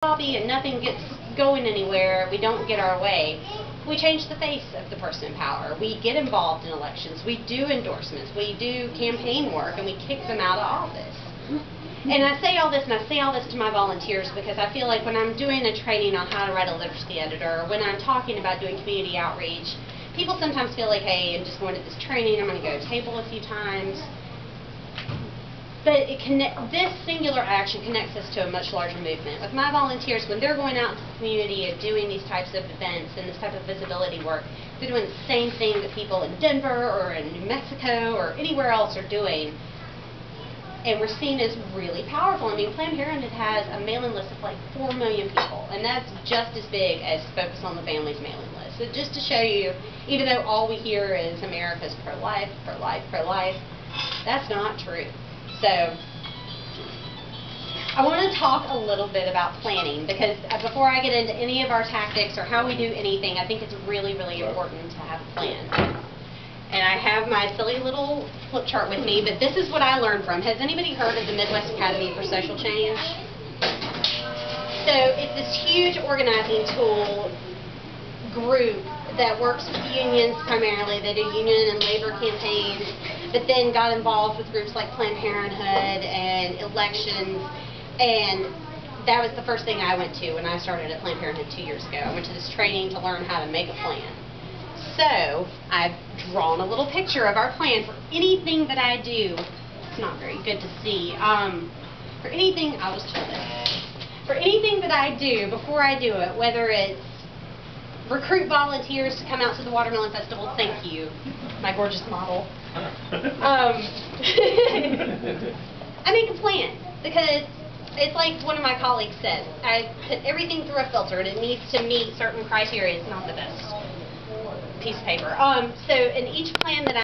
lobby and nothing gets going anywhere, we don't get our way, we change the face of the person in power. We get involved in elections, we do endorsements, we do campaign work, and we kick them out of office. And I say all this, to my volunteers because I feel like when I'm doing a training on how to write a literacy editor, or when I'm talking about doing community outreach, people sometimes feel like, hey, I'm just going to this training, I'm going to go table a few times. But this singular action connects us to a much larger movement. With my volunteers, when they're going out into the community and doing these types of events and this type of visibility work, they're doing the same thing that people in Denver or in New Mexico or anywhere else are doing. And we're seen as really powerful. I mean, Planned Parenthood has a mailing list of like 4 million people, and that's just as big as Focus on the Family's mailing list. So just to show you, even though all we hear is America's pro-life, pro-life, pro-life, that's not true. So, I want to talk a little bit about planning, because before I get into any of our tactics or how we do anything, I think it's really, really important to have a plan. And I have my silly little flip chart with me, but this is what I learned from. Has anybody heard of the Midwest Academy for Social Change? So, it's this huge organizing tool group that works with unions primarily. They do union and labor campaigns, but then got involved with groups like Planned Parenthood and elections, and that was the first thing I went to when I started at Planned Parenthood 2 years ago. I went to this training to learn how to make a plan. So, I've drawn a little picture of our plan for anything that I do. It's not very good to see. For anything, I'll just hold it. For anything that I do, before I do it, whether it's recruit volunteers to come out to the Watermelon Festival, thank you, my gorgeous model. I make a plan, because it's like one of my colleagues said, I put everything through a filter and it needs to meet certain criteria. It's not the best piece of paper. So in each plan that